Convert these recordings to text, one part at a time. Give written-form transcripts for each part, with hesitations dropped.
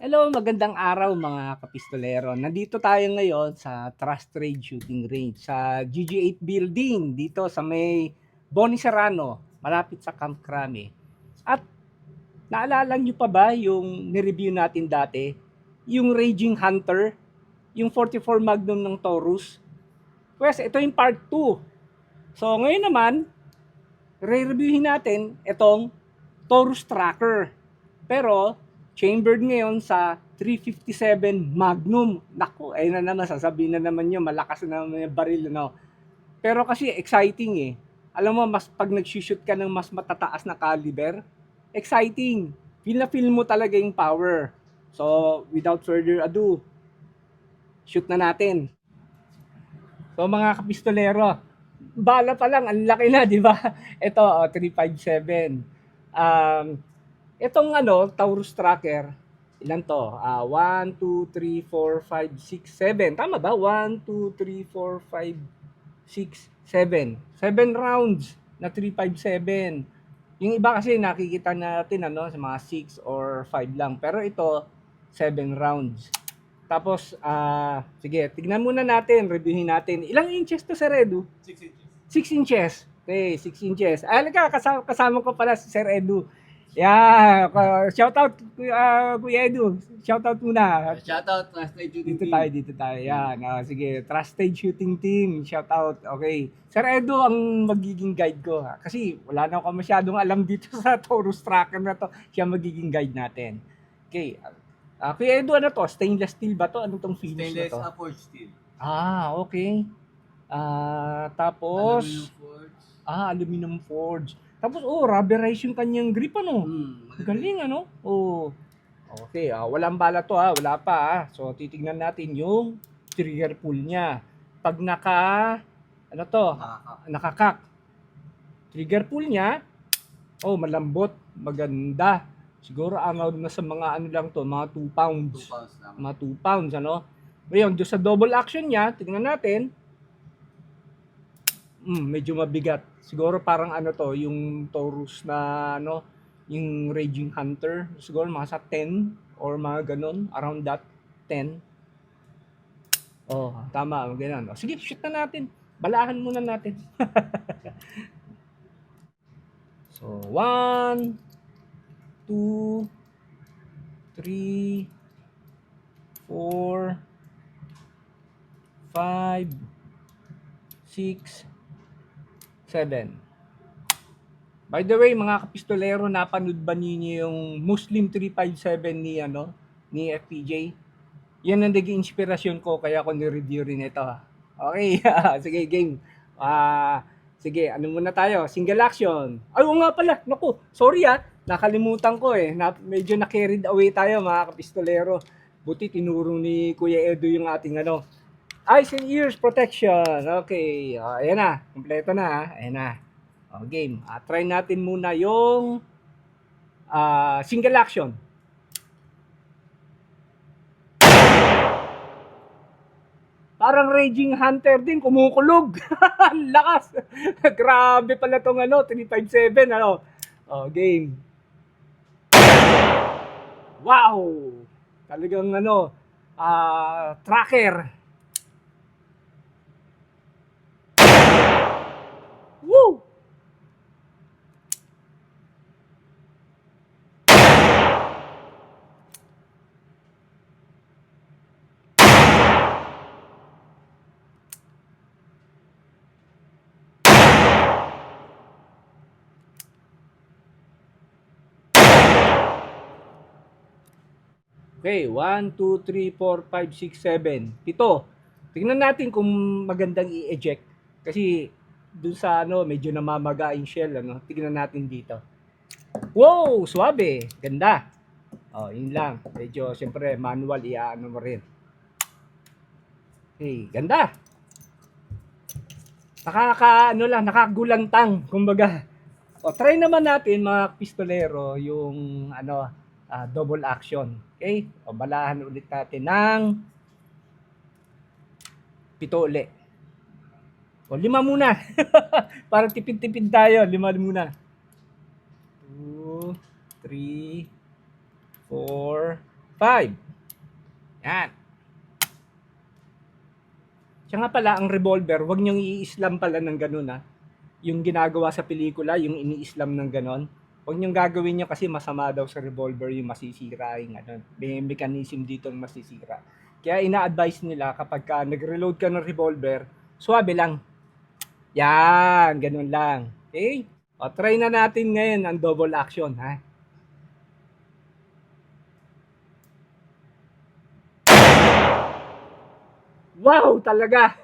Hello, magandang araw mga kapistolero. Nandito tayo ngayon sa Trust Trade Shooting Range sa GG8 Building dito sa may Boni Serrano, malapit sa Camp Crame. At naalala nyo pa ba yung nireview natin dati? Yung Raging Hunter, yung 44 Magnum ng Taurus. Pues ito yung part 2. So ngayon naman, re-reviewin natin itong Taurus Tracker. Pero chambered ngayon sa 357 Magnum. Naku, ayun na naman, sasabihin na naman nyo, malakas na naman yung baril, no? Pero kasi exciting eh. Alam mo, mas pag nag-shoot ka ng mas matataas na caliber, exciting. Feel na feel mo talaga yung power. So, without further ado, shoot na natin. So, mga kapistolero, bala pa lang, ang laki na, di ba? Ito, 357. Itong Taurus Tracker, ilan to? 1, 2, 3, 4, 5, 6, 7. Tama ba? 1, 2, 3, 4, 5, 6, 7. 7 rounds na 357. Yung iba kasi nakikita natin sa mga 6 or 5 lang. Pero ito, 7 rounds. Tapos, sige, tignan muna natin, reviewin natin. Ilang inches to, Sir Edu? 6 inches. 6 inches. Okay, 6 inches. Kasama ko pala si Sir Edu. Yeah, shout out Kuya Edu. Shout out muna. Shoutout, Trusted Shooting Dito Team. tayo, dito tayo. Yan. Sige, Trusted Shooting Team. Shout out. Okay. Sir Edu ang magiging guide ko. Kasi wala na ako masyadong alam dito sa Taurus Tracker na to. Siya magiging guide natin. Okay. Kuya Edu, ano to? Stainless steel ba to? Ano tong finish na Stainless to? forged steel. Okay. Tapos, Aluminum forged. aluminum forged. Tapos, rubberize yung kanyang grip, ano? Maganda. Galing, ano? Okay, walang bala to, wala pa, So, titignan natin yung trigger pull niya. Pag nakakak. Trigger pull niya, malambot, maganda. Siguro around na sa mga lang to, mga 2 pounds. 2 pounds lang. Mga 2 pounds, ano? Ngayon, doon sa double action niya, tingnan natin. Medyo mabigat. Siguro parang yung Taurus na yung Raging Hunter. Siguro mga sa 10 or mga ganun, around that 10. Tama, ganun. Sige, shoot na natin. Balahan muna natin. So, 1, 2, 3, 4, 5, 6, 7. By the way, mga kapistolero, napanood ba niyo yung Muslim 357 ni FPJ? Yan ang naging inspirasyon ko, kaya ako ni-review rin ito. Okay, sige, game. Sige, muna tayo? Single action. Ay, nga pala. Naku, sorry nakalimutan ko medyo na-carried away tayo, mga kapistolero. Buti tinuro ni Kuya Edu yung ating eyes and ears protection. Okay, ayan na. Kompleto na. Ayan na. Game. Try natin muna yung single action. Parang Raging Hunter din, kumukulog. Lakas. Grabe pala tong 357 game. Wow. Talagang tracker. Woo! Okay, 1, 2, 3, 4, 5, 6, 7. 7. Tingnan natin kung magandang i-eject. Kasi dun sa medyo namamaga yung shell, tingnan natin dito. Wow, suabe. Ganda. Yun lang. Medyo, siyempre, manual, mo rin. Okay, ganda. Nakagulantang, kumbaga. Try naman natin, mga pistolero, yung, double action. Okay? Balahan ulit natin ng 7 ulit. 5 muna. Para tipid-tipid tayo. 5 muna. 2, 3, 4, 5. Yan. Siya nga pala, ang revolver, huwag niyong i-islam pala ng ganun ha. Yung ginagawa sa pelikula, yung ini-islam ng ganon. Huwag niyong gagawin niyo kasi masama daw sa revolver yung masisira yung ano. May mechanism dito ng masisira. Kaya ina-advise nila kapag ka nag-reload ka ng revolver, suwabe lang. Yan, ganun lang. Okay? O, try na natin ngayon ang double action ha. Wow, talaga.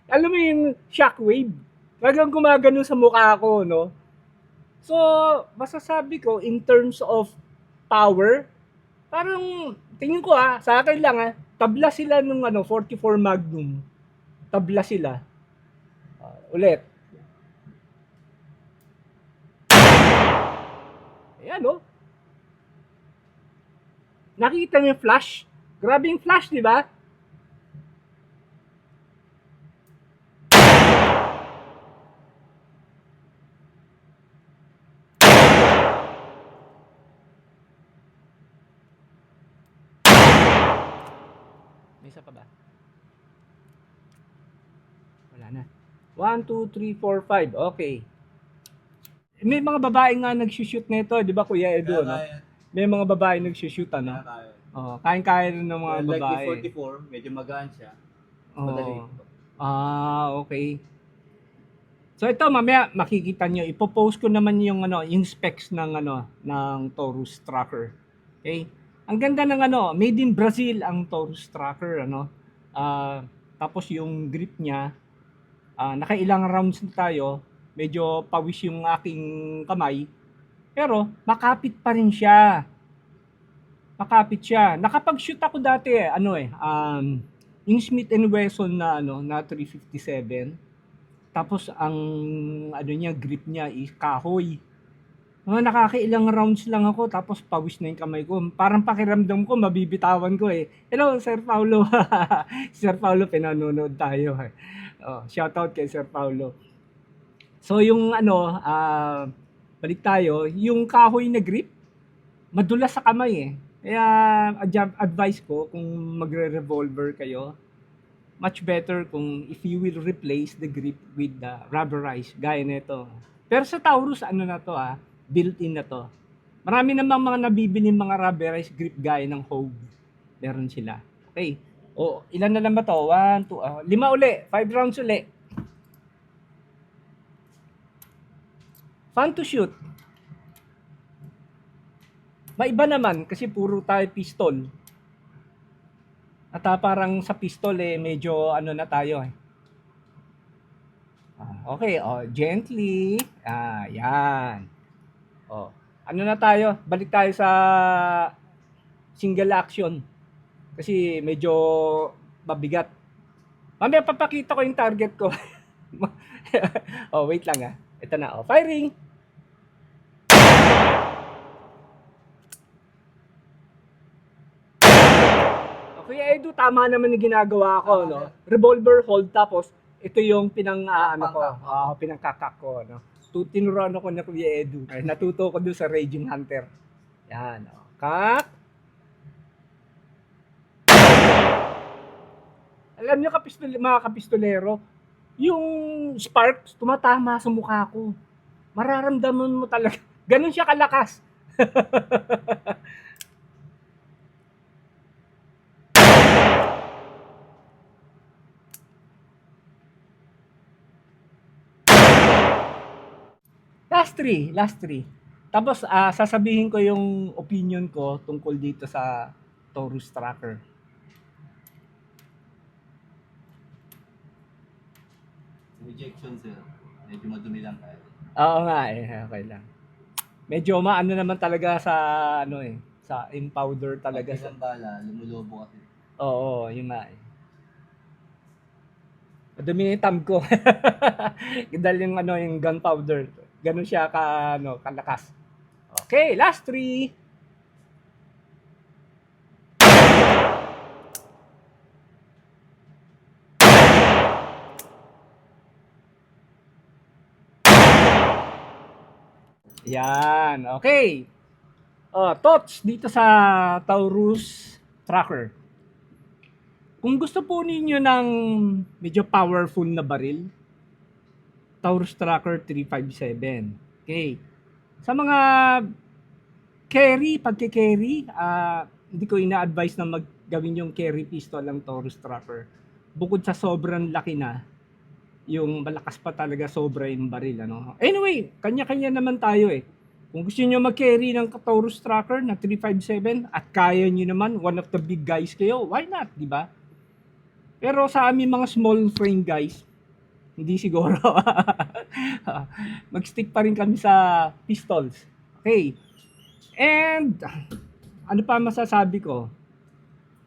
Alam mo yung shockwave? Talagang gumagano sa mukha ko, no? So, masasabi ko, in terms of power, parang, tingin ko sa akin lang tabla sila nung 44 Magnum. Tabla sila. Ulit. Ayan, no? Nakita niyo yung flash? Grabe yung flash, di ba? May isa pa ba? Wala na. 1, 2, 3, 4, 5. Okay. May mga babae nga nag-shoot nito, di ba Kuya Edo, no? May mga babae nag-shoot, ano? Oh, kain-kaya rin ng mga babae. Like 44, medyo magaan siya. Madali. Okay. So ito mamaya makikita nyo, ipopost ko naman yung yung specs ng ng Taurus Tracker. Okay? Ang ganda ng made in Brazil ang Taurus Tracker, tapos yung grip niya, nakailang rounds na tayo, medyo pawis yung aking kamay, pero makapit pa rin siya. Makapit siya. Nakapag-shoot ako dati yung Smith & Wesson na 357. Tapos ang niya, grip niya is kahoy. Nakakailang rounds lang ako tapos pawis na yung kamay ko. Parang pakiramdam ko mabibitawan ko eh. Hello Sir Paulo. Sir Paulo, pinanonood tayo. Shoutout kay Sir Paulo. So yung balik tayo, yung kahoy na grip, madulas sa kamay eh. Kaya advice ko kung magre-revolver kayo, much better kung if you will replace the grip with the rubberized gaya nito. Pero sa Taurus na to built-in na to. Marami namang mga nabibili mga rubberized grip gaya ng Hogue. Meron sila. Okay. Ilan na lang ba to? 1, 2, 5 rounds uli. Fun to shoot. Maiba naman kasi puro tayo pistol. At parang sa pistol medyo na tayo Okay, gently. Yan. Na tayo? Balik tayo sa single action. Kasi medyo mabigat. Mamaya papakita ko yung target ko. Wait lang Ito na firing. Kuya Edu, tama naman yung ginagawa ko, no? Revolver hold tapos ito yung pinangkakak ko, no? Tinuruan ako na Kuya Edu. Natuto ko doon sa Raging Hunter. Yan, kak. Alam niyo mga kapistolero, yung sparks tumatama sa mukha ko. Mararamdaman mo talaga. Ganun siya kalakas. Last three. Tapos sasabihin ko yung opinion ko tungkol dito sa Taurus Tracker. Rejection sir. Medyo madumi lang tayo. Oo nga okay lang. Medyo maano naman talaga sa sa powder talaga sa bala, lumulobo kasi. Oo, yun nga Madumi na yung tab ko. Dahil yung gunpowder. Ganun siya kalakas. Okay, last 3. Yan, okay. Thoughts dito sa Taurus Tracker. Kung gusto po ninyo ng medyo powerful na baril, Taurus Tracker 357. Okay. Sa mga pagke-carry, hindi ko ina-advise na maggawin yung carry pistol ng Taurus Tracker. Bukod sa sobrang laki na, yung malakas pa talaga sobra yung baril. Ano? Anyway, kanya-kanya naman tayo eh. Kung gusto niyo mag-carry ng Taurus Tracker na 357 at kaya niyo naman, one of the big guys kayo, why not, di ba? Pero sa amin mga small frame guys, hindi siguro. Mag-stick pa rin kami sa pistols. Okay. And ano pa masasabi ko?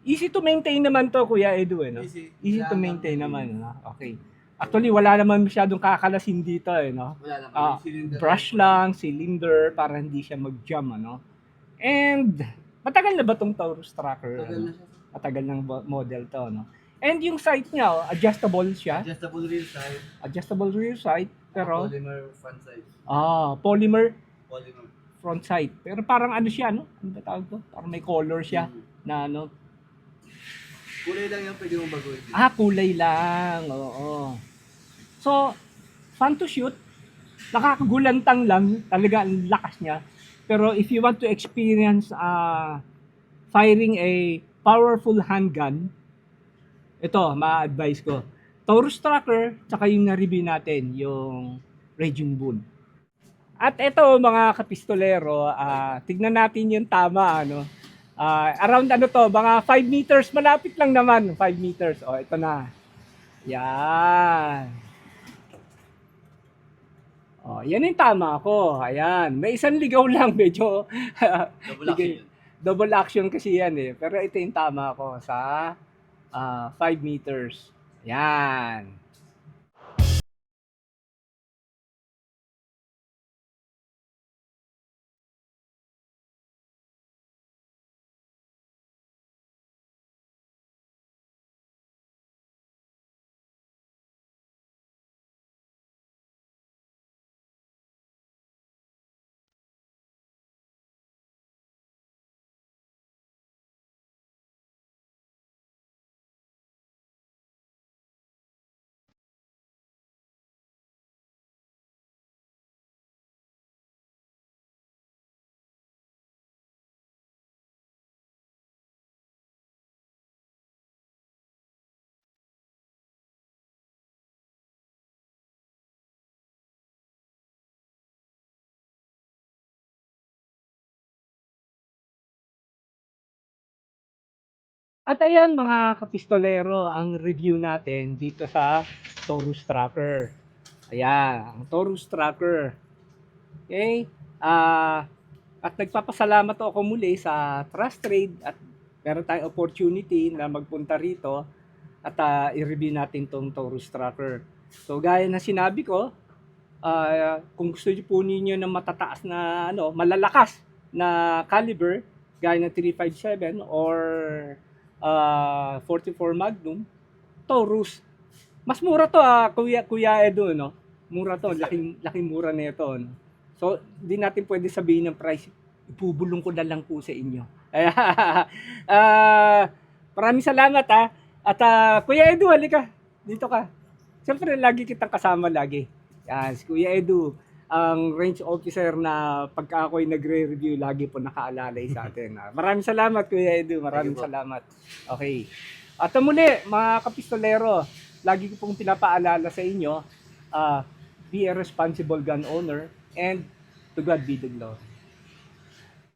Easy to maintain naman to, Kuya Edu. No? Easy to maintain naman. No? Okay. Actually, wala naman masyadong kakalasin dito. No? Wala lang. Brush lang, cylinder, para hindi siya mag-jam. Ano? And matagal na ba tong Taurus Tracker? Tagal na siya. Matagal ng model to. No? And yung sight niya, adjustable siya. Adjustable rear side. Adjustable rear sight, pero Polymer front side. polymer Polymer. front sight. Pero parang ano siya, no? Ano ba tawag to? Parang may color siya na ano. Kulay lang yung pwede mong baguhin. Kulay lang. Oo. So, fun to shoot. Nakakagulantang lang. Talaga ang lakas niya. Pero if you want to experience firing a powerful handgun, ito, ma-advise ko. Taurus Tracker, tsaka yung na-review natin, yung Raging Bull. At ito, mga kapistolero, tignan natin yung tama, ano. Around ano to, mga 5 meters, malapit lang naman, 5 meters. Ito na. Yan. Yan yung tama ko. Ayan. May isang ligaw lang, medyo. Double action. Double action kasi yan eh. Pero ito yung tama ko sa 5 meters. Yan. At ayan mga kapistolero, ang review natin dito sa Taurus Tracker. Ayan, ang Taurus Tracker. Okay? At nagpapasalamat ako muli sa Trust Trade at meron tayong opportunity na magpunta rito at i-review natin tong Taurus Tracker. So gaya na sinabi ko, kung gusto niyo po ninyo ng matataas na malalakas na caliber gaya ng 357 or 44 Magnum, Taurus. Mas mura to Kuya Edu, no? Mura to, laking mura nito, no? So, hindi natin pwede sabihin ng price. Ibubulong ko na lang po sa inyo. Maraming salamat At Kuya Edu, halika. Dito ka. Siyempre, lagi kitang kasama lagi. Yan, si Kuya Edu, ang range officer na pagka ako'y nagre-review, lagi po nakaalalay sa atin. Maraming salamat, Kuya Edu. Maraming salamat. Okay. At muli, mga kapistolero, lagi ko pong pinapaalala sa inyo, be a responsible gun owner and to God be the glory.